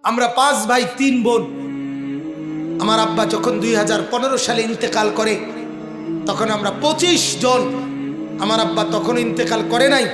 আমরা 5 ভাই 3 বোন। আমার আব্বা যখন 2015 সালে ইন্তেকাল করে তখন আমরা 25 জন। আমার আব্বা তখন ইন্তেকাল করে নাই,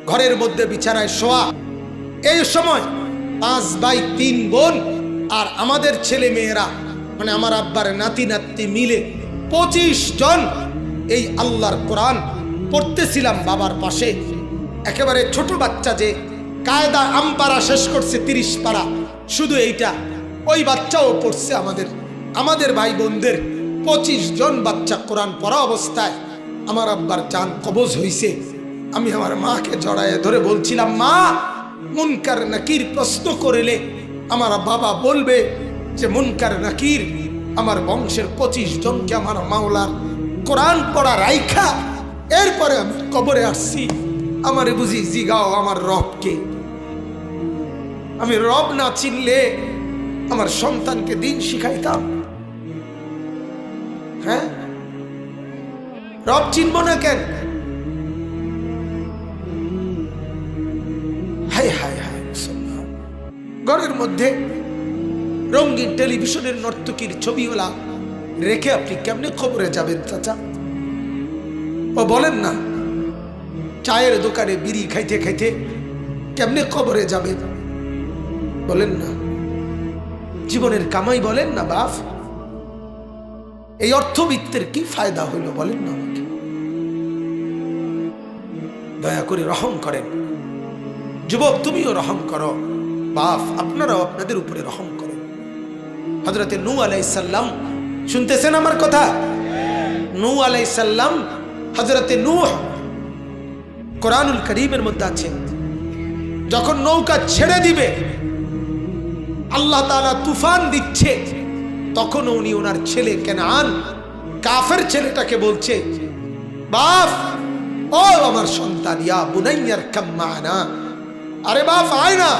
ঘরের মধ্যে বিছানায় শোয়া। এই সময় 5 ভাই 3 বোন আর আমাদের ছেলে মেয়েরা, মানে আমার আব্বার নাতি নাতনি মিলে 25 জন এই আল্লাহর কোরআন পড়তেছিলাম বাবার পাশে। একেবারে ছোট বাচ্চা যে কায়দা আমপারা শেষ করছে 30 পারা, শুধু এইটা, ওই বাচ্চাও পড়ছে। আমাদের ভাই বোনদের 25 জন বাচ্চা কোরআন পড়া অবস্থায় আমার আব্বার জান কবজ হইছে। আমি আমার মাকে জড়ায় ধরে বলছিলাম, মা, মুনকার নাকির প্রশ্ন করিলে আমার বাবা বলবে যে মুনকার নাকির আমার বংশের 25 জনকে আমার মাওলার কোরআন পড়া রাইখা এরপরে আমি কবরে আসছি। আমারে বুঝি জিগাও আমার রবকে। আমি রব না চিনলে আমার সন্তানকে দিন শিখাইতাম? হ্যাঁ, রব চিনব না কেন? হায় হায় হায়, ঘরের মধ্যে রঙিন টেলিভিশনের নর্তকীর ছবিওয়ালা রেখে আপনি কেমনে খবরে যাবেন চাচা? ও বলেন না, চায়ের দোকানে বিড়ি খাইতে খাইতে কেমনে খবরে যাবেন? বলেন না, জীবনের কামাই বলেন না বাপ, এই অর্থবিত্তের কি ফায়দা হইল বলেন না আমাকে? দয়া করে রহম করেন। যুবক, তুমিও রহম করো। বাপ, আপনারাও আপনাদের উপরে রহম করেন। হযরতে নূহ আলাইহিস সালাম, শুনতেছেন আমার কথা? নূহ আলাইহিস সালাম, হযরতে নূহ কোরআনুল কারীমের মধ্যে আছে, যখন নৌকা ছেড়ে দিবে আল্লাহ তাআলা তুফান দিচ্ছে, তখন উনি ওনার ছেলে কেনান কাফের ছেলেটাকে বলছে, বাপ, ও আমার সন্তান, ইয়া বুনাইয়ার কাম মা'না, আরে বাপ আয় না,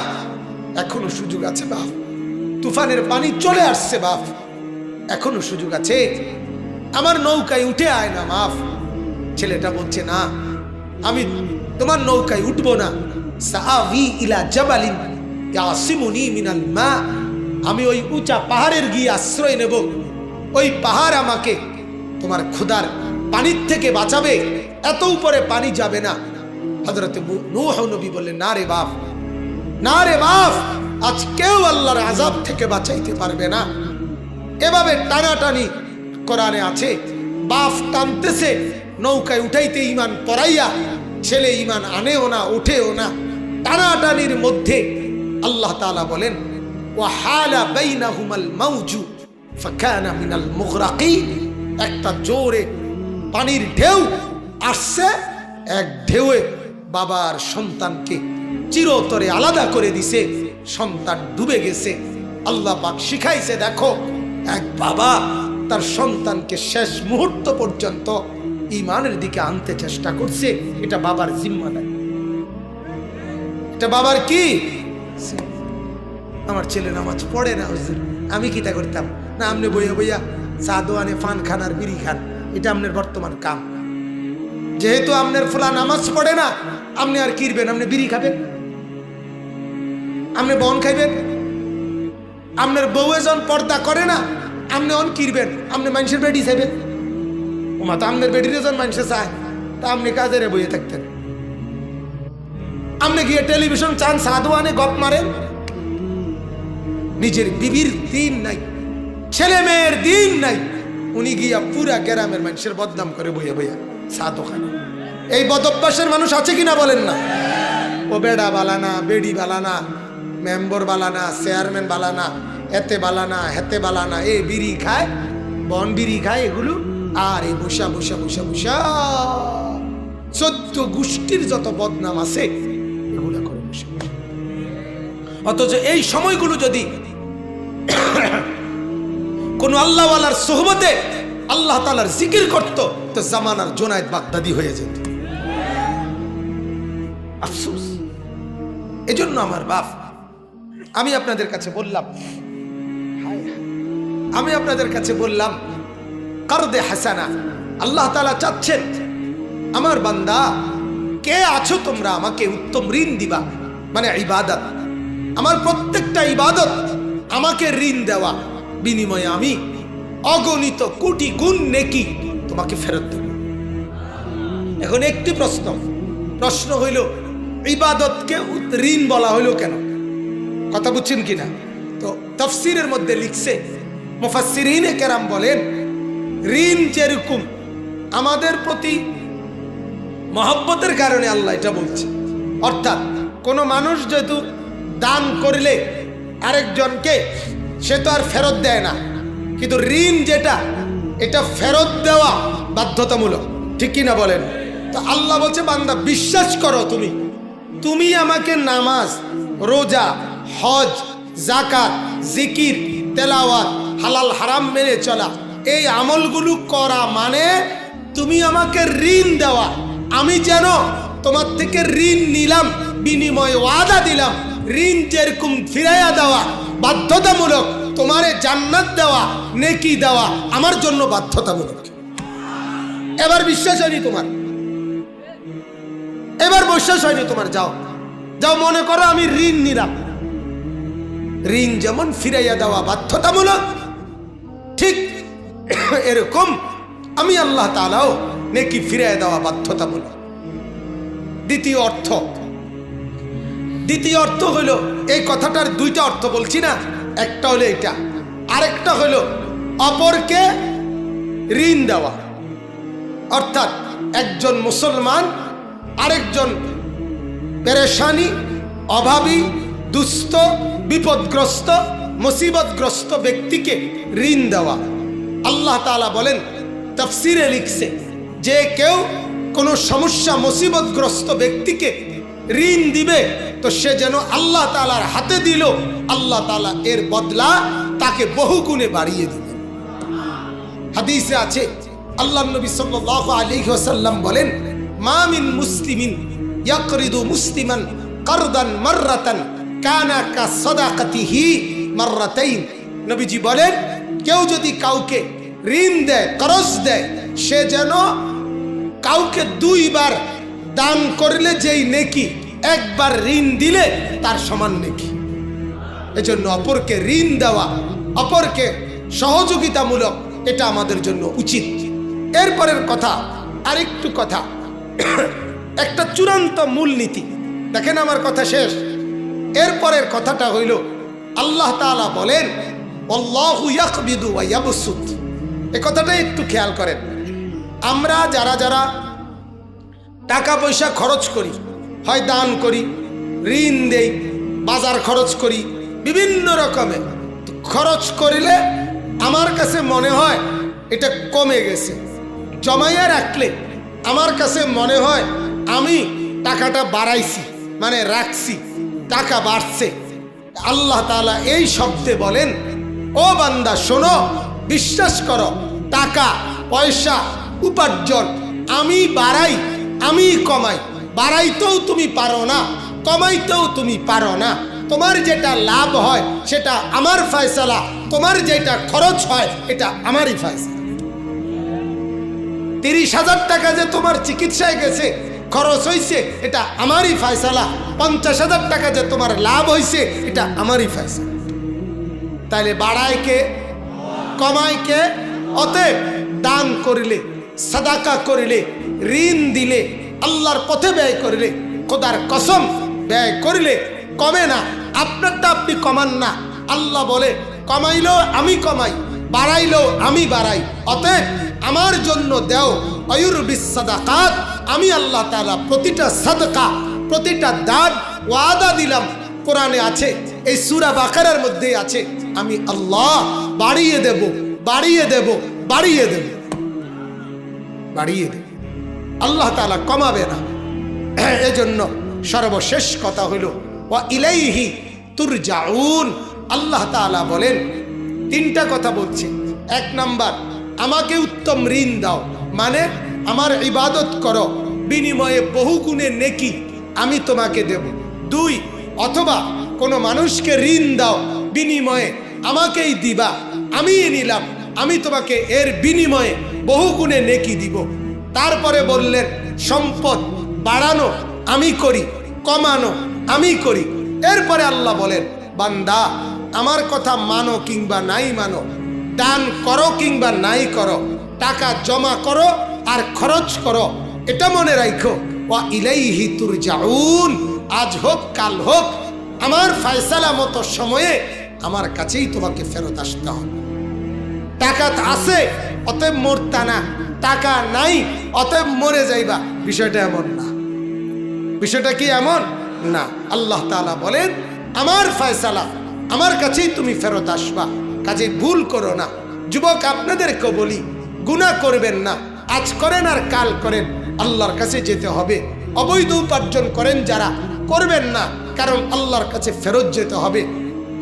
এখনো সুযোগ আছে বাপ, তুফানের পানি চলে আসছে বাপ, এখনো সুযোগ আছে, আমার নৌকায় উঠে আয় না বাপ। ছেলেটা বলছে, না, আমি তোমার নৌকায় উঠবো না। সাআবি ইলা জাবালিন ইয়াসিমুনি মিনাল মা, আমি ওই উঁচা পাহাড়ের গিয়ে আশ্রয় নেব, ওই পাহাড় আমাকে তোমার ক্ষুধার পানির থেকে বাঁচাবে, এত উপরে পানি যাবে না। হযরত নূহ নবী বললেন, না রে বাপ, না রে বাপ, আজ কেউ আল্লাহর আযাব থেকে বাঁচাইতে পারবে না। এভাবে টানাটানি কোরআনে আছে, বাপ টানতেছে, নৌকায় উঠাইতে ইমান পড়াইয়া, ছেলে ইমান আনেও না, ওঠেও না। টানাটানির মধ্যে আল্লাহ তাআলা বলেন, ওয়াহালা বাইনাহুমাল মাউজু ফাকানা মিনাল মুগরাকিন, একটা জোরে পানির ঢেউ আসছে, এক ঢেউয়ে বাবার সন্তানকে চিরতরে আলাদা করে দিছে, সন্তান ডুবে গেছে। আল্লাহ পাক শিখাইছে, দেখো, এক বাবা তার সন্তানকে শেষ মুহূর্ত পর্যন্ত ঈমানের দিকে আনতে চেষ্টা করছে, এটা বাবার জিম্মাদারি, এটা বাবার কি? আমার ছেলে নামাজ পড়ে না হুজুর, আমি কি তা করতাম? না, আপনি বইয়া বইয়া চা দোয়ানে পান খান আর বিড়ি খান, এটা আপনার বর্তমান কাম। যেহেতু আপনার ফুলা নামাজ পড়ে না, আপনি আর কিরবেন? আপনি বিড়ি খাবেন, আপনি বন খাইবেন। আপনার বউ এজন পর্দা করে না, আপনি অন কিরবেন? আপনি মানুষের বেডি চাইবেন। ও মা, তো আপনার বেডির এজন মানুষে চায়, তা আপনি কাজের বইয়ে থাকতেন। আপনি গিয়ে টেলিভিশন চান, সাধুয়ানে গপ মারেন। নিজের বিবির দিন নাই, ছেলে মেয়ের দিন নাই, উনি গিয়া পুরা গ্রামের মানুষের বদনাম করে বইয়া বইয়া সাধু খান। এই বদভ্যাসের মানুষ আছে কিনা বলেন না? ও বেডা বালানা, বেডি বালানা, মেম্বর বালানা, চেয়ারম্যান বালানা, এতে বালানা, হেতে বালানা, এই বিড়ি খায়, বন বিড়ি খায় এগুলো, আর এই বসা বসা বসা বসা 14 গোষ্ঠীর যত বদনাম আছে এগুলো করে বসে। অথচ এই সময়গুলো যদি কোন আল্লাহওয়ালার সোহবতে আল্লাহ তাআলার জিকির করত, তো জামানার জোনায়েদ বাগদাদি হয়ে যেত। আফসোস। এজন্য আমার বাপ, আমি আপনাদের কাছে বললাম, কারদে হাসানা, আল্লাহ তাআলা চাচ্ছেন, আমার বান্দা কে আছো তোমরা, আমাকে উত্তম ঋণ দিবা, মানে ইবাদত। আমার প্রত্যেকটা ইবাদত আমাকে ঋণ দেওয়া, বিনিময়ে আমি অগণিত কোটি গুণ নেকি তোমাকে ফেরত দেব। এখন একটি প্রশ্ন হইল, ইবাদতকে ঋণ বলা হইল কেন? কথা বুঝছেন কিনা? তো তাফসীরের মধ্যে লিখছে, মুফাসসিরিনে কেরাম বলেন, ঋণ যেরকম আমাদের প্রতি মহব্বতের কারণে আল্লাহ এটা বলছে। অর্থাৎ কোনো মানুষ যেহেতু দান করলে আরেকজনকে, সে তো আর ফেরত দেয় না, কিন্তু ঋণ যেটা, এটা ফেরত দেওয়া বাধ্যতামূলক, ঠিক কিনা বলেন? তো আল্লাহ বলছে, বান্দা বিশ্বাস করো, তুমি আমাকে নামাজ, রোজা, হজ, যাকাত, জিকির, তেলাওয়াত, হালাল হারাম মেনে চলা, এই আমলগুলো করা মানে তুমি আমাকে ঋণ দেওয়া। আমি যেন তোমার থেকে ঋণ নিলাম, বিনিময়ে ওয়াদা দিলাম, ঋণ যেরকম ফিরাইয়া দেওয়া বাধ্যতামূলক, তোমারে জান্নাত দেওয়া, নেকি দেওয়া আমার জন্য বাধ্যতামূলক। এবার বিশ্বাস হয়নি তোমার? এবার বিশ্বাস হয়নি তোমার? যাও মনে করো আমি ঋণ নিলাম। ঋণ যেমন ফিরাইয়া দেওয়া বাধ্যতামূলক, ঠিক এরকম আমি আল্লাহ তাআলাও নেকি ফিরাইয়া দেওয়া বাধ্যতামূলক। দ্বিতীয় অর্থ হলো, এই কথাটার দুইটা অর্থ বলছি না, একটা হলো এটা, আরেকটা হলো অপরকে ঋণ দেওয়া। অর্থাৎ একজন মুসলমান আরেকজন পেরেশানি, অভাবী, দুস্থ, বিপদগ্রস্ত, মুসিবতগ্রস্ত ব্যক্তিকে ঋণ দেওয়া। আল্লাহ তাআলা বলেন, তাফসীরে লিখছে, যে কেউ কোনো সমস্যা, মুসিবতগ্রস্ত ব্যক্তিকে ঋণ দিবে, তো সে যেন আল্লাহ তাআলার হাতে দিল, আল্লাহ তাআলা এর বদলা তাকে বহু গুণে বাড়িয়ে দিবেন। হাদিসে আছে, আল্লাহর নবী সাল্লাল্লাহু আলাইহি ওয়াসাল্লাম বলেন, মা মিন মুসলিমিন ইয়াকরিদু মুসলিমান কারদান মাররাতান কানা কা সাদাকাতিহি মাররাতাইন। নবীজি বলেন, কেউ যদি কাউকে ঋণ দেয়, করজ দেয়, সে যেন কাউকে দুইবার দান করলে যেই নেকি, একবার ঋণ দিলে তার সমান নেকি। এজন্য অপরকে ঋণ দেওয়া, অপরকে সহযোগিতামূলক, এটা আমাদের জন্য উচিত। এরপরের কথা, আরেকটু কথা, একটা চূড়ান্ত মূলনীতি দেখেন, আমার কথা শেষ। এরপরের কথাটা হইল, আল্লাহ তাআলা বলেন, আল্লাহু ইয়াকবিদু ওয়া ইয়াবসুত। এই কথাটা একটু খেয়াল করেন। আমরা যারা টাকা পয়সা খরচ করি, হয় দান করি, ঋণ দেই, বাজার খরচ করি, বিভিন্ন রকমে খরচ করিলে আমার কাছে মনে হয় এটা কমে গেছে। জমাইয়া রাখলে আমার কাছে মনে হয় আমি টাকাটা বাড়াইছি, মানে রাখছি, টাকা বাড়ছে। আল্লাহ তাআলা এই শব্দে বলেন, ও বান্দা শোনো, বিশ্বাস করো, টাকা পয়সা উপার্জন আমি বাড়াই, আমি কমাই। বাড়াইতেও তুমি পারো না, কমাইতেও তুমি পারো না। তোমার যেটা লাভ হয় সেটা আমার ফয়সালা, তোমার যেটা খরচ হয় এটা আমারই ফয়সালা। 30,000 টাকা যে তোমার চিকিৎসায় গেছে, খরচ হয়েছে, এটা আমারই ফয়সালা। 50,000 টাকা যে তোমার লাভ হয়েছে, এটা আমারই ফয়সালা। তাইলে বাড়ায় কে, কমায় কে? অতএব দান করিলে, সাদাকা করিলে, ঋণ দিলে, আল্লাহর পথে ব্যয় করিলে, খোদার কসম ব্যয় করিলে কমে না। আপনারটা আপনি কমান না। আল্লাহ বলে, কমাইলেও আমি কমাই, বাড়াইলেও আমি বাড়াই। অতএব আমার জন্য দেও আয়ুরবিস সাদাকাত। আমি আল্লাহ তাআলা প্রতিটা সাদকা, প্রতিটা দান ওয়াদা দিলাম। কোরআনে আছে, এই সূরা বাকারার মধ্যে আছে, আমি আল্লাহ বাড়িয়ে দেব, বাড়িয়ে দেব, বাড়িয়ে দেব, বাড়িয়ে দেব। আল্লাহ তাআলা কমাবে না। এজন্য সর্বশেষ কথা হইল, ওয়া ইলাইহি তুরজাউন। আল্লাহ তাআলা বলেন, তিনটা কথা বলছে। 1 নাম্বার, আমাকে উত্তম ঋণ দাও, মানে আমার ইবাদত করো, বিনিময়ে বহু গুণে নেকি আমি তোমাকে দেব। 2, অথবা কোনো মানুষকে ঋণ দাও, বিনিময়ে আমাকেই দিবা, আমিই নিলাম, আমি তোমাকে এর বিনিময়ে বহু গুণে নেকি দিব। তারপরে বললেন, সম্পদ বাড়ানো আমি করি, কমানো আমি করি, এরপরে আল্লাহ বলেন, বান্দা আমার কথা মানো কিংবা নাই মানো, দান করো কিংবা নাই করো, টাকা জমা করো আর খরচ করো, এটা মনে রাখো, ওয়া ইলাইহি তুরজাউন, আজ হোক কাল হোক আমার ফয়সালা মতো সময়ে আমার কাছেই তোমাকে ফেরত আসতে হবে। টাকা আছে অতএব মরতা না, টাকা নাই অতএব মরে যাইবা, বিষয়টা এমন না। বিষয়টা কি এমন না। আল্লাহ তাআলা বলেন, আমার ফয়সালা, আমার কাছেই তুমি ফেরত আসবা, কাজে ভুল করো না। যুবক আপনাদেরকে বলি, গুনাহ করবেন না, আজ করেন আর কাল করেন, আল্লাহর কাছে যেতে হবে। অবৈধ উপার্জন করেন যারা, করবেন না, কারণ আল্লাহর কাছে ফেরত যেতে হবে।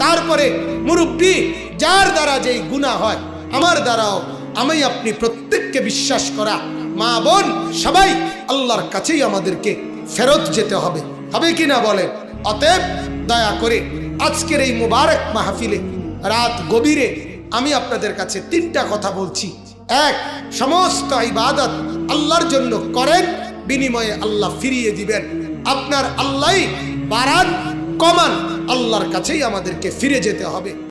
তারপরে মুরব্বী, যার দ্বারা যেই গুনাহ হয়, আমার দ্বারাও আমি আপনি প্রত্যেককে বিশ্বাস করা মা বোন সবাই আল্লাহর কাছেই আমাদেরকে ফেরত যেতে হবে, হবে কি না বলেন? অতএব দয়া করে আজকের এই মুবারক মাহফিলে রাত গভীরে আমি আপনাদের কাছে তিনটা কথা বলছি। এক, সমস্ত ইবাদত আল্লাহর জন্য করেন, বিনিময়ে আল্লাহ ফিরিয়ে দিবেন। আপনার আল্লাহই বাড়ান কমান, আল্লাহর কাছেই আমাদেরকে ফিরে যেতে হবে।